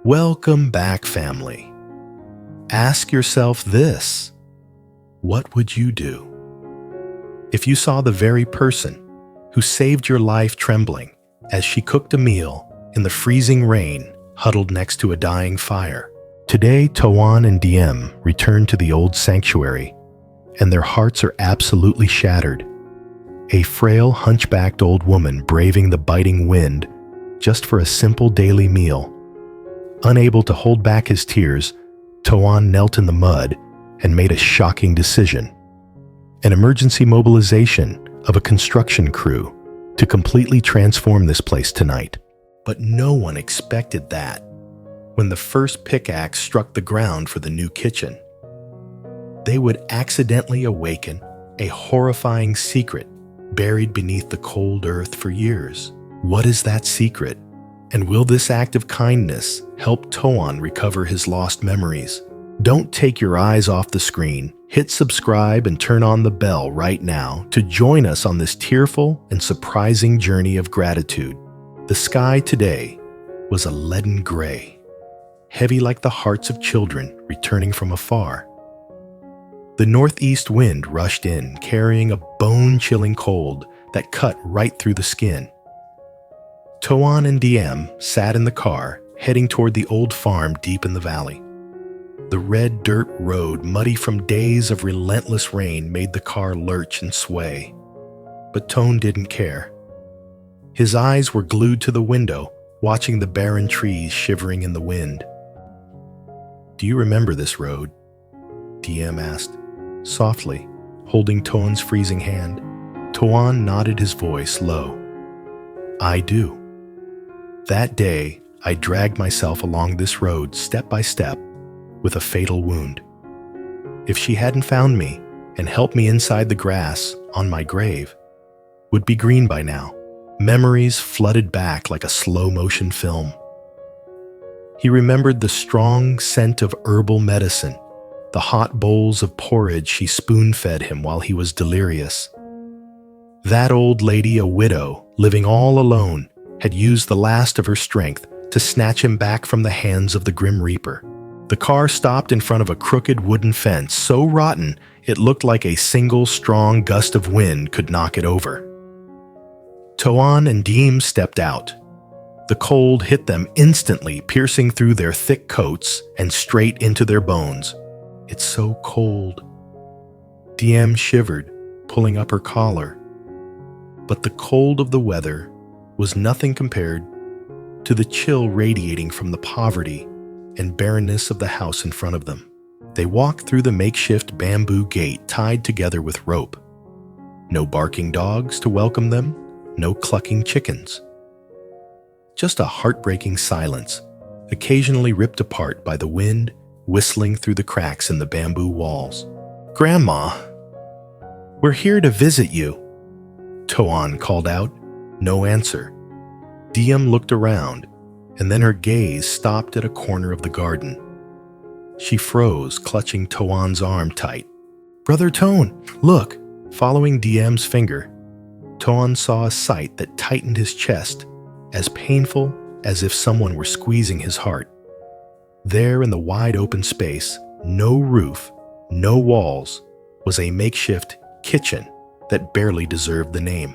Welcome back, family. Ask yourself this: what would you do if you saw the very person who saved your life trembling as she cooked a meal in the freezing rain huddled next to a dying fire? Today, Towan and DM return to the old sanctuary, and their hearts are absolutely shattered. A frail, hunchbacked old woman braving the biting wind just for a simple daily meal. Unable to hold back his tears, Towan knelt in the mud and made a shocking decision: an emergency mobilization of a construction crew to completely transform this place tonight. But no one expected that when the first pickaxe struck the ground for the new kitchen. They would accidentally awaken a horrifying secret buried beneath the cold earth for years. What is that secret? And will this act of kindness help Towan recover his lost memories? Don't take your eyes off the screen. Hit subscribe and turn on the bell right now to join us on this tearful and surprising journey of gratitude. The sky today was a leaden gray, heavy like the hearts of children returning from afar. The northeast wind rushed in, carrying a bone-chilling cold that cut right through the skin. Towan and DM sat in the car, heading toward the old farm deep in the valley. The red dirt road, muddy from days of relentless rain, made the car lurch and sway. But Toan didn't care. His eyes were glued to the window, watching the barren trees shivering in the wind. "Do you remember this road?" DM asked, softly, holding Toan's freezing hand. Toan nodded, his voice low. "I do. That day, I dragged myself along this road step by step with a fatal wound. If she hadn't found me and helped me inside the grass on my grave, would be green by now." Memories flooded back like a slow-motion film. He remembered the strong scent of herbal medicine, the hot bowls of porridge she spoon-fed him while he was delirious. That old lady, a widow, living all alone, had used the last of her strength to snatch him back from the hands of the Grim Reaper. The car stopped in front of a crooked wooden fence, so rotten it looked like a single strong gust of wind could knock it over. Toan and Deem stepped out. The cold hit them instantly, piercing through their thick coats and straight into their bones. "It's so cold." DM shivered, pulling up her collar. But the cold of the weather was nothing compared to the chill radiating from the poverty and barrenness of the house in front of them. They walked through the makeshift bamboo gate tied together with rope. No barking dogs to welcome them, no clucking chickens. Just a heartbreaking silence, occasionally ripped apart by the wind whistling through the cracks in the bamboo walls. "Grandma, we're here to visit you," Toan called out. No answer. DM looked around, and then her gaze stopped at a corner of the garden. She froze, clutching Toan's arm tight. "Brother Toan, look!" Following DM's finger, Toan saw a sight that tightened his chest, as painful as if someone were squeezing his heart. There in the wide open space, no roof, no walls, was a makeshift kitchen that barely deserved the name.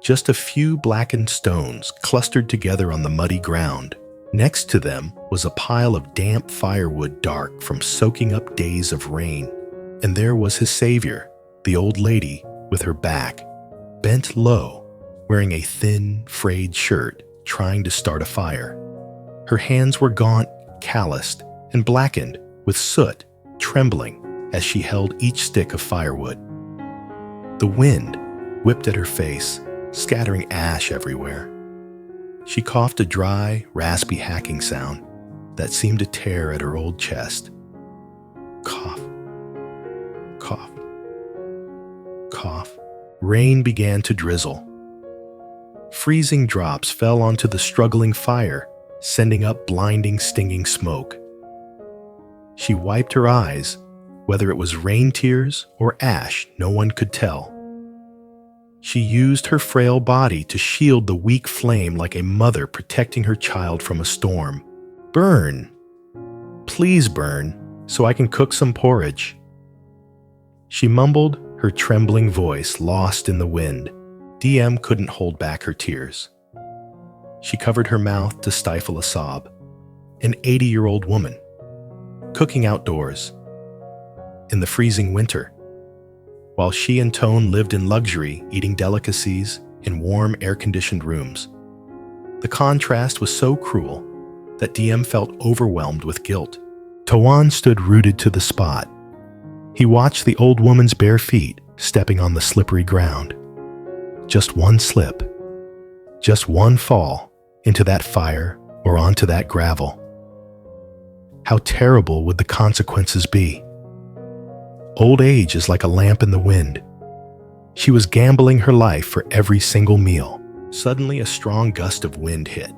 Just a few blackened stones clustered together on the muddy ground. Next to them was a pile of damp firewood, dark from soaking up days of rain. And there was his savior, the old lady with her back bent low, wearing a thin, frayed shirt, trying to start a fire. Her hands were gaunt, calloused, and blackened with soot, trembling as she held each stick of firewood. The wind whipped at her face, scattering ash everywhere. She coughed a dry, raspy hacking sound that seemed to tear at her old chest. Cough, cough, cough. Rain began to drizzle. Freezing drops fell onto the struggling fire, sending up blinding, stinging smoke. She wiped her eyes. Whether it was rain tears or ash, no one could tell. She used her frail body to shield the weak flame like a mother protecting her child from a storm. Burn. Please burn, so I can cook some porridge." She mumbled, her trembling voice lost in the wind. DM couldn't hold back her tears. She covered her mouth to stifle a sob. An 80-year-old woman, cooking outdoors, in the freezing winter, while she and Toan lived in luxury, eating delicacies in warm, air-conditioned rooms. The contrast was so cruel that DM felt overwhelmed with guilt. Towan stood rooted to the spot. He watched the old woman's bare feet stepping on the slippery ground. Just one slip, just one fall into that fire or onto that gravel. How terrible would the consequences be? Old age is like a lamp in the wind. She was gambling her life for every single meal. Suddenly, a strong gust of wind hit.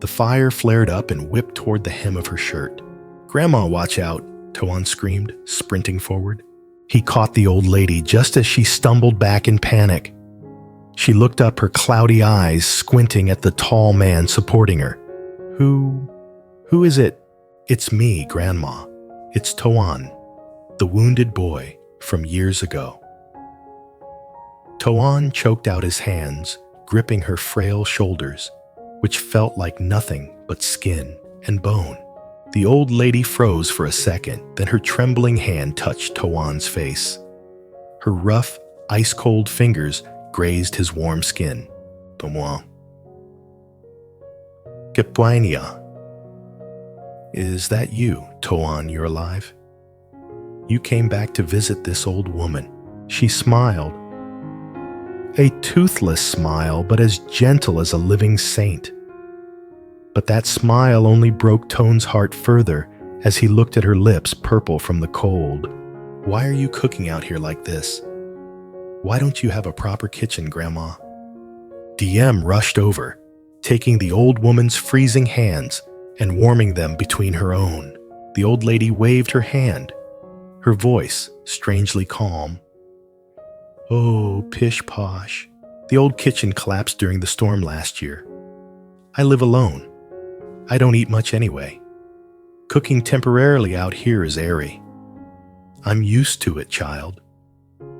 The fire flared up and whipped toward the hem of her shirt. "Grandma, watch out," Toan screamed, sprinting forward. He caught the old lady just as she stumbled back in panic. She looked up, her cloudy eyes squinting at the tall man supporting her. Who is it?" "It's me, Grandma. It's Towan, the wounded boy from years ago." Towan choked out his hands, gripping her frail shoulders, which felt like nothing but skin and bone. The old lady froze for a second, then her trembling hand touched Towan's face. Her rough, ice-cold fingers grazed his warm skin. "Towan. Kepuania. Is that you, Towan, you're alive? You came back to visit this old woman." She smiled. A toothless smile, but as gentle as a living saint. But that smile only broke Toan's heart further as he looked at her lips purple from the cold. "Why are you cooking out here like this? Why don't you have a proper kitchen, Grandma?" DM rushed over, taking the old woman's freezing hands and warming them between her own. The old lady waved her hand, her voice strangely calm. "Oh, pish-posh. The old kitchen collapsed during the storm last year. I live alone. I don't eat much anyway. Cooking temporarily out here is airy. I'm used to it, child.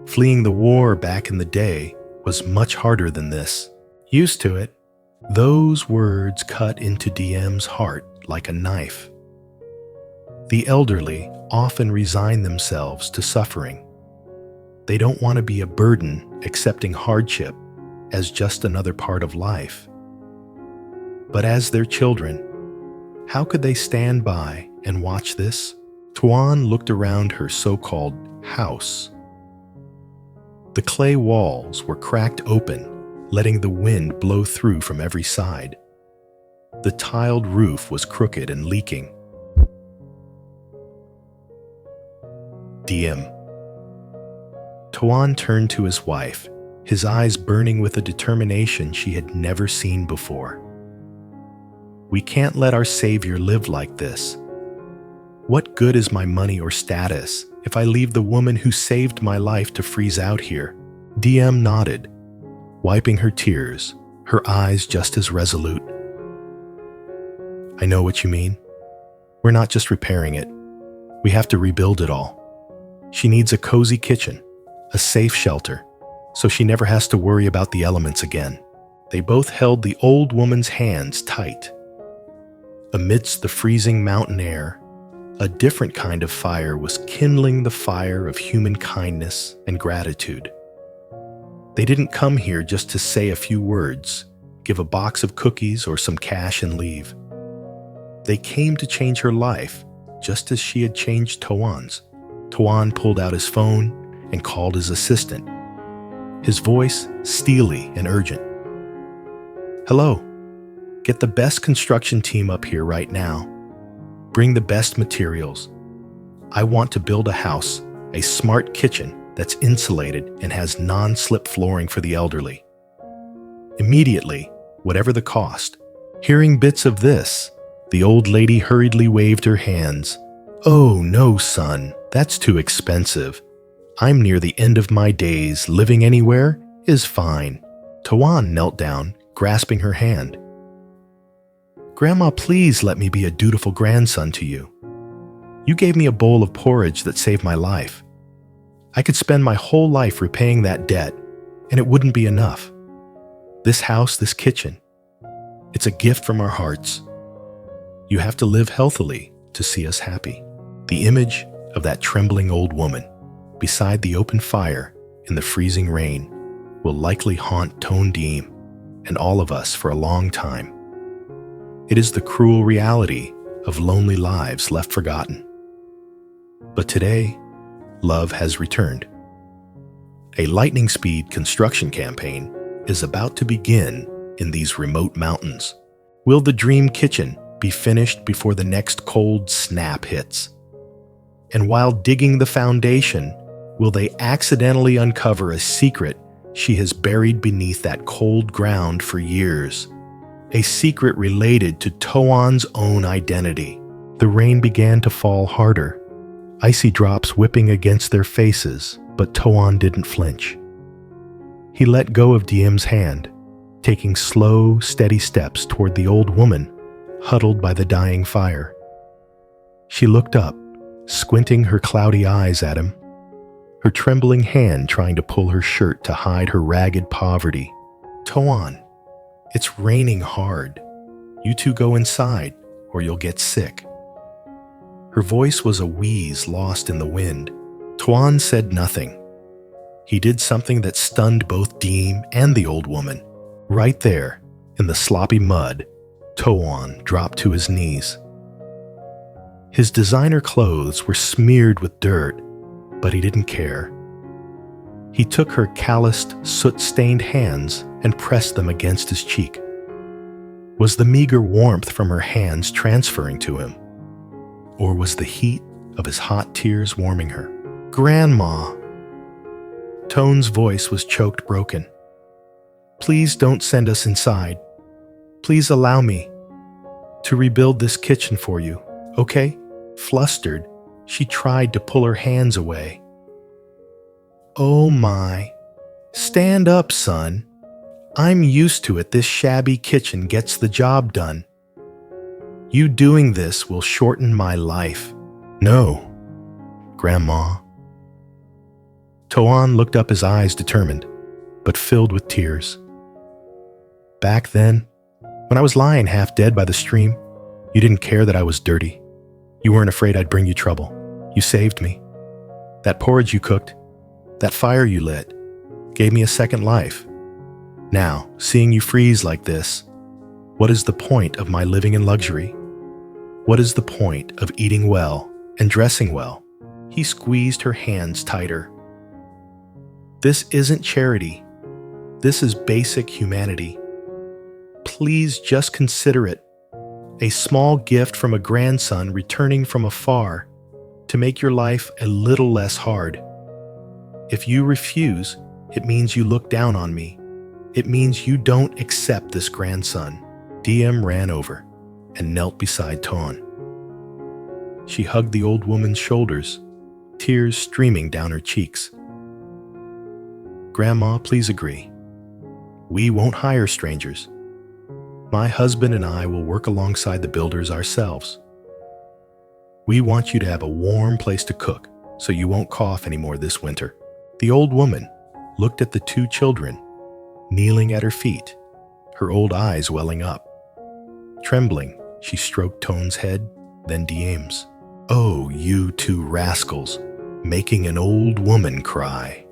Fleeing the war back in the day was much harder than this." "Used to it?" Those words cut into DM's heart like a knife. The elderly often resign themselves to suffering. They don't want to be a burden, accepting hardship as just another part of life. But as their children, how could they stand by and watch this? Toan looked around her so-called house. The clay walls were cracked open, letting the wind blow through from every side. The tiled roof was crooked and leaking. DM. Toan turned to his wife, his eyes burning with a determination she had never seen before. "We can't let our Savior live like this. What good is my money or status if I leave the woman who saved my life to freeze out here?" DM nodded, wiping her tears, her eyes just as resolute. "I know what you mean. We're not just repairing it. We have to rebuild it all. She needs a cozy kitchen, a safe shelter, so she never has to worry about the elements again." They both held the old woman's hands tight. Amidst the freezing mountain air, a different kind of fire was kindling the fire of human kindness and gratitude. They didn't come here just to say a few words, give a box of cookies or some cash and leave. They came to change her life, just as she had changed Towan's. Towan pulled out his phone and called his assistant, his voice steely and urgent. "Hello. Get the best construction team up here right now. Bring the best materials. I want to build a house, a smart kitchen that's insulated and has non-slip flooring for the elderly. Immediately, whatever the cost." Hearing bits of this, the old lady hurriedly waved her hands. "Oh, no, son, that's too expensive. I'm near the end of my days. Living anywhere is fine." Towan knelt down, grasping her hand. Grandma, please let me be a dutiful grandson to you. You gave me a bowl of porridge that saved my life. I could spend my whole life repaying that debt, and it wouldn't be enough. This house, this kitchen, it's a gift from our hearts. You have to live healthily to see us happy." The image of that trembling old woman beside the open fire in the freezing rain will likely haunt Toan and all of us for a long time. It is the cruel reality of lonely lives left forgotten. But today, love has returned. A lightning-speed construction campaign is about to begin in these remote mountains. Will the dream kitchen be finished before the next cold snap hits? And while digging the foundation, will they accidentally uncover a secret she has buried beneath that cold ground for years? A secret related to Toan's own identity. The rain began to fall harder, icy drops whipping against their faces, but Toan didn't flinch. He let go of Diem's hand, taking slow, steady steps toward the old woman huddled by the dying fire. She looked up, squinting her cloudy eyes at him, her trembling hand trying to pull her shirt to hide her ragged poverty. "Toan, it's raining hard. You two go inside, or you'll get sick." Her voice was a wheeze lost in the wind. Toan said nothing. He did something that stunned both Diem and the old woman. Right there, in the sloppy mud, Toan dropped to his knees. His designer clothes were smeared with dirt, but he didn't care. He took her calloused, soot-stained hands and pressed them against his cheek. Was the meager warmth from her hands transferring to him? Or was the heat of his hot tears warming her? "Grandma." Toan's voice was choked broken. "Please don't send us inside. Please allow me to rebuild this kitchen for you, okay?" Flustered, she tried to pull her hands away. "Oh my. Stand up, son. I'm used to it. This shabby kitchen gets the job done. You doing this will shorten my life." "No, Grandma." Toan looked up, his eyes determined, but filled with tears. "Back then, when I was lying half dead by the stream, you didn't care that I was dirty. You weren't afraid I'd bring you trouble. You saved me. That porridge you cooked, that fire you lit, gave me a second life. Now, seeing you freeze like this, what is the point of my living in luxury? What is the point of eating well and dressing well?" He squeezed her hands tighter. "This isn't charity. This is basic humanity. Please just consider it. A small gift from a grandson returning from afar to make your life a little less hard. If you refuse, it means you look down on me. It means you don't accept this grandson." Diem ran over and knelt beside Toan. She hugged the old woman's shoulders, tears streaming down her cheeks. "Grandma, please agree. We won't hire strangers. My husband and I will work alongside the builders ourselves. We want you to have a warm place to cook so you won't cough anymore this winter." The old woman looked at the two children, kneeling at her feet, her old eyes welling up. Trembling, she stroked Toan's head, then Diem's. "Oh, you two rascals, making an old woman cry."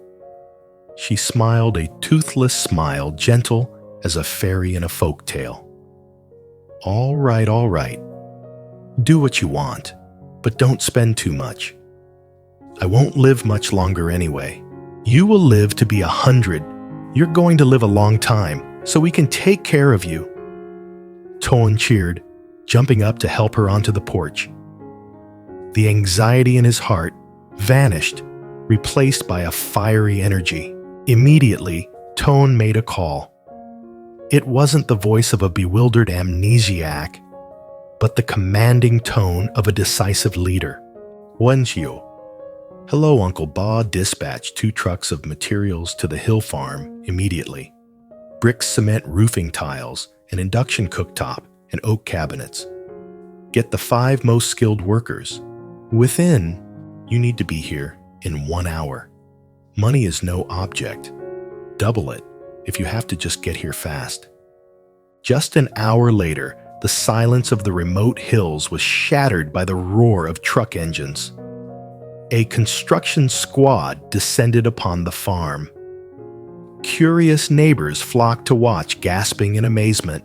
She smiled a toothless smile, gentle as a fairy in a folk tale. All right. Do what you want, but don't spend too much. I won't live much longer anyway. You will live to be 100. You're going to live a long time, so we can take care of you." Toan cheered, jumping up to help her onto the porch. The anxiety in his heart vanished, replaced by a fiery energy. Immediately, Toan made a call. It wasn't the voice of a bewildered amnesiac, but the commanding tone of a decisive leader. "Wenchio. Hello, Uncle Ba. Dispatch 2 trucks of materials to the hill farm immediately. Bricks, cement, roofing tiles, an induction cooktop, and oak cabinets. Get the 5 most skilled workers. Within, you need to be here in 1 hour. Money is no object. Double it if you have to just get here fast. Just an hour later, the silence of the remote hills was shattered by the roar of truck engines. A construction squad descended upon the farm. Curious neighbors flocked to watch, gasping in amazement.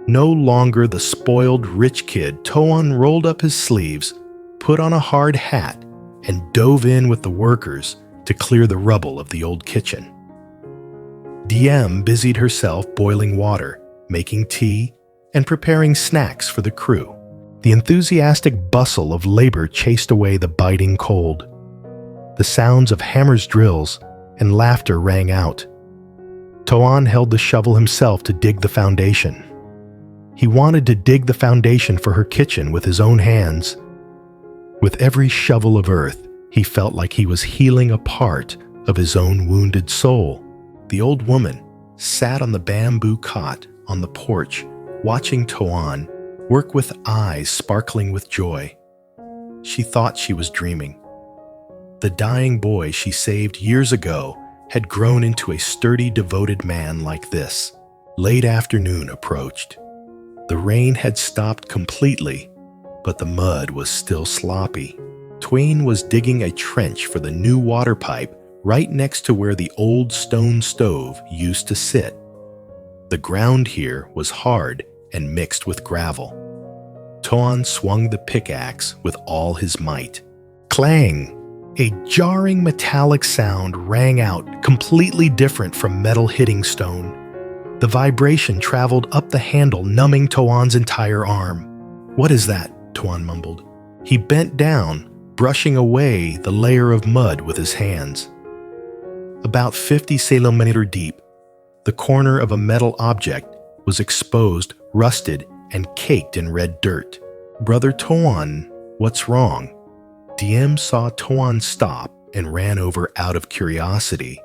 No longer the spoiled rich kid, Toan rolled up his sleeves, put on a hard hat, and dove in with the workers to clear the rubble of the old kitchen. DM busied herself boiling water, making tea, and preparing snacks for the crew. The enthusiastic bustle of labor chased away the biting cold. The sounds of hammers' drills and laughter rang out. Toan held the shovel himself to dig the foundation. He wanted to dig the foundation for her kitchen with his own hands. With every shovel of earth, he felt like he was healing a part of his own wounded soul. The old woman sat on the bamboo cot on the porch, watching Toan work with eyes sparkling with joy. She thought she was dreaming. The dying boy she saved years ago had grown into a sturdy, devoted man like this. Late afternoon approached. The rain had stopped completely, but the mud was still sloppy. Towan was digging a trench for the new water pipe right next to where the old stone stove used to sit. The ground here was hard and mixed with gravel. Toan swung the pickaxe with all his might. Clang! A jarring metallic sound rang out, completely different from metal hitting stone. The vibration traveled up the handle, numbing Toan's entire arm. "What is that?" Toan mumbled. He bent down, brushing away the layer of mud with his hands. About 50 centimeters deep, the corner of a metal object was exposed, rusted, and caked in red dirt. "Brother Toan, what's wrong?" DM saw Toan stop and ran over out of curiosity.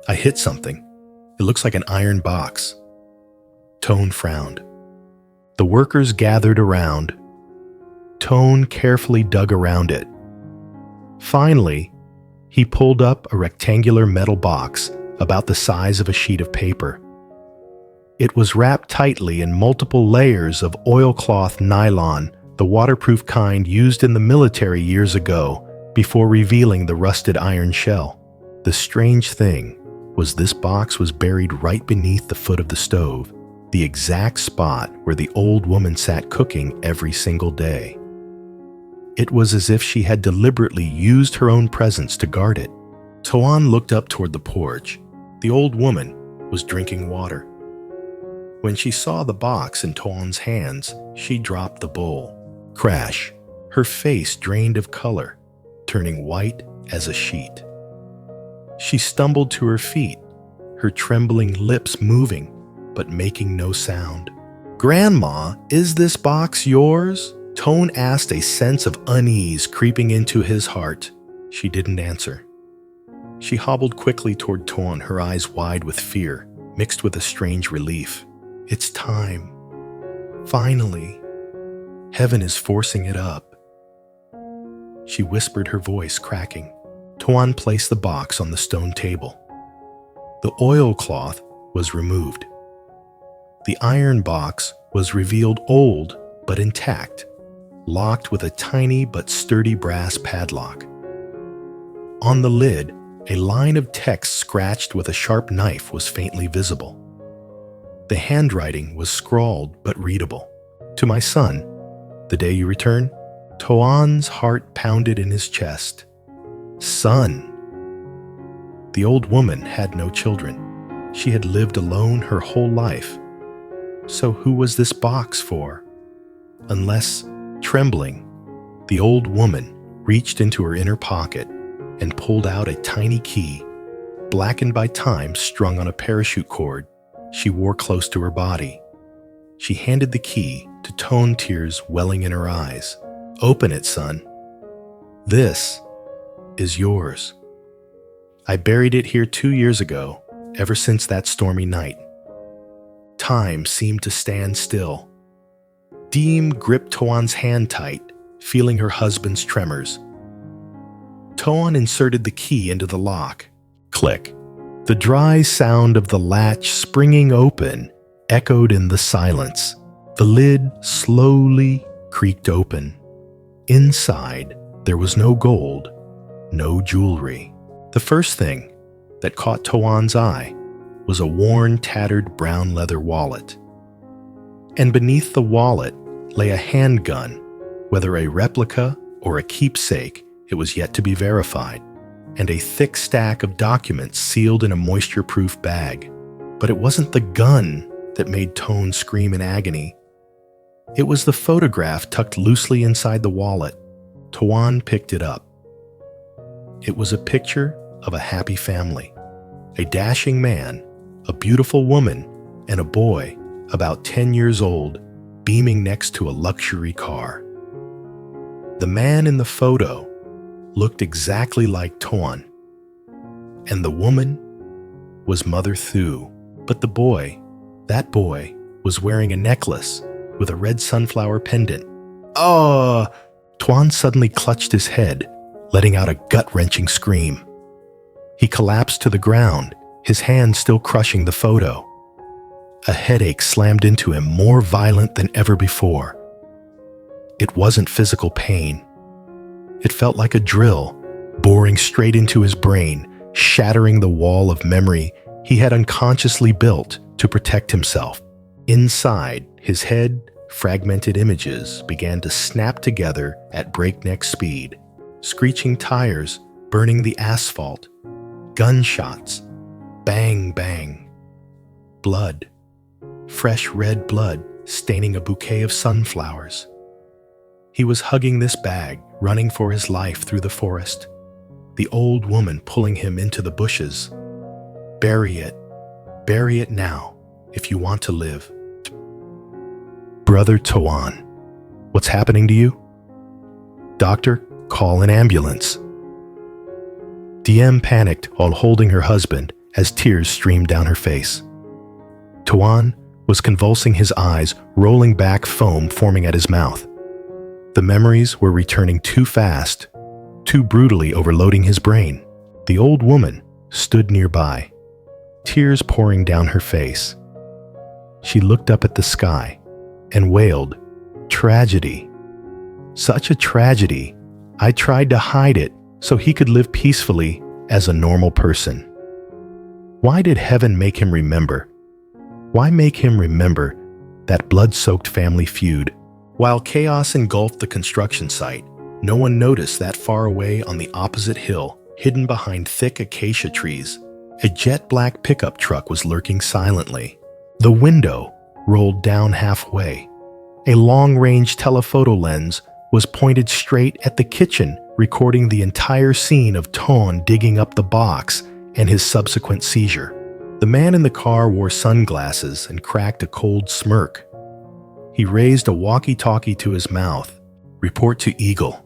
"I hit something. It looks like an iron box." Toan frowned. The workers gathered around. Toan carefully dug around it. Finally, he pulled up a rectangular metal box about the size of a sheet of paper. It was wrapped tightly in multiple layers of oilcloth nylon, the waterproof kind used in the military years ago, before revealing the rusted iron shell. The strange thing was this box was buried right beneath the foot of the stove, the exact spot where the old woman sat cooking every single day. It was as if she had deliberately used her own presence to guard it. Toan looked up toward the porch. The old woman was drinking water. When she saw the box in Toan's hands, she dropped the bowl. Crash! Her face drained of color, turning white as a sheet. She stumbled to her feet, her trembling lips moving, but making no sound. "Grandma, is this box yours?" Toan asked, a sense of unease creeping into his heart. She didn't answer. She hobbled quickly toward Toan, her eyes wide with fear, mixed with a strange relief. "It's time. Finally. Heaven is forcing it up." She whispered, her voice cracking. Toan placed the box on the stone table. The oilcloth was removed. The iron box was revealed old but intact, locked with a tiny but sturdy brass padlock. On the lid, a line of text scratched with a sharp knife was faintly visible. The handwriting was scrawled but readable. "To my son, the day you return." Toan's heart pounded in his chest. Son. The old woman had no children. She had lived alone her whole life. So who was this box for? Unless, trembling, the old woman reached into her inner pocket and pulled out a tiny key, blackened by time, strung on a parachute cord she wore close to her body. She handed the key to Toan, tears welling in her eyes. "Open it, son. This is yours. I buried it here 2 years ago, ever since that stormy night. Time seemed to stand still, Diem gripped Toan's hand tight, feeling her husband's tremors. Toan inserted the key into the lock. Click. The dry sound of the latch springing open echoed in the silence. The lid slowly creaked open. Inside, there was no gold, no jewelry. The first thing that caught Toan's eye was a worn, tattered brown leather wallet. And beneath the wallet lay a handgun, whether a replica or a keepsake, it was yet to be verified, and a thick stack of documents sealed in a moisture-proof bag. But it wasn't the gun that made Toan scream in agony. It was the photograph tucked loosely inside the wallet. Toan picked it up. It was a picture of a happy family, a dashing man, a beautiful woman, and a boy about 10 years old, beaming next to a luxury car. The man in the photo looked exactly like Toan, and the woman was Mother Thu. But the boy, that boy, was wearing a necklace with a red sunflower pendant. Toan suddenly clutched his head, letting out a gut-wrenching scream. He collapsed to the ground, his hand still crushing the photo. A headache slammed into him, more violent than ever before. It wasn't physical pain. It felt like a drill, boring straight into his brain, shattering the wall of memory he had unconsciously built to protect himself. Inside his head, fragmented images began to snap together at breakneck speed. Screeching tires, burning the asphalt, gunshots, bang, bang. Blood, fresh red blood staining a bouquet of sunflowers. He was hugging this bag, running for his life through the forest, the old woman pulling him into the bushes. Bury it now, if you want to live. Brother Towan, what's happening to you? Doctor, call an ambulance. Diem panicked while holding her husband as tears streamed down her face. Towan was convulsing his eyes, rolling back, foam forming at his mouth. The memories were returning too fast, too brutally overloading his brain. The old woman stood nearby, tears pouring down her face. She looked up at the sky and wailed, "Tragedy. Such a tragedy. I tried to hide it so he could live peacefully as a normal person. Why did heaven make him remember? Why make him remember that blood-soaked family feud?" While chaos engulfed the construction site, no one noticed that far away on the opposite hill, hidden behind thick acacia trees, a jet-black pickup truck was lurking silently. The window rolled down halfway. A long-range telephoto lens was pointed straight at the kitchen, recording the entire scene of Toan digging up the box and his subsequent seizure. The man in the car wore sunglasses and cracked a cold smirk. He raised a walkie-talkie to his mouth. "Report to Eagle.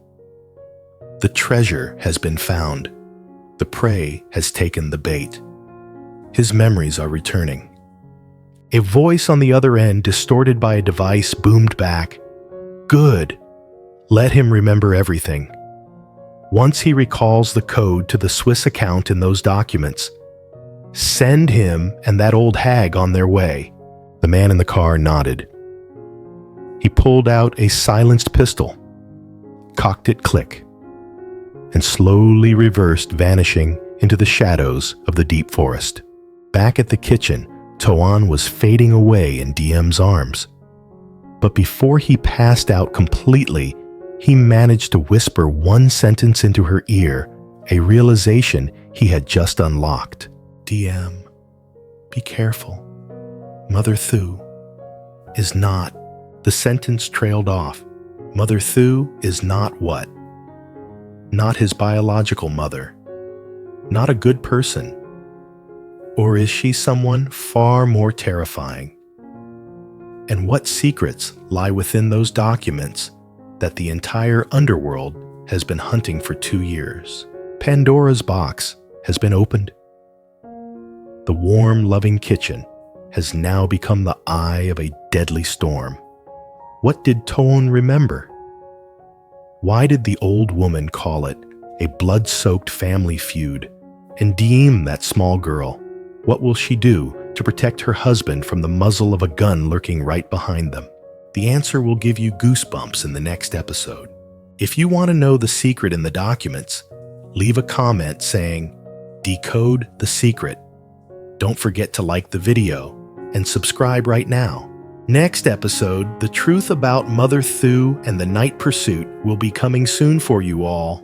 The treasure has been found. The prey has taken the bait." His memories are returning. A voice on the other end, distorted by a device, boomed back, "Good. Let him remember everything. Once he recalls the code to the Swiss account in those documents, send him and that old hag on their way." The man in the car nodded. He pulled out a silenced pistol, cocked it click, and slowly reversed, vanishing into the shadows of the deep forest. Back at the kitchen, Towan was fading away in Diem's arms. But before he passed out completely, he managed to whisper one sentence into her ear, a realization he had just unlocked. "Diem, be careful. Mother Thu is not..." The sentence trailed off. Mother Thu is not what? Not his biological mother. Not a good person. Or is she someone far more terrifying? And what secrets lie within those documents that the entire underworld has been hunting for 2 years? Pandora's box has been opened. The warm, loving kitchen has now become the eye of a deadly storm. What did Toan remember? Why did the old woman call it a blood-soaked family feud and deem that small girl? What will she do to protect her husband from the muzzle of a gun lurking right behind them? The answer will give you goosebumps in the next episode. If you want to know the secret in the documents, leave a comment saying, "Decode the secret." Don't forget to like the video and subscribe right now. Next episode, the truth about Mother Thu and the night pursuit will be coming soon for you all.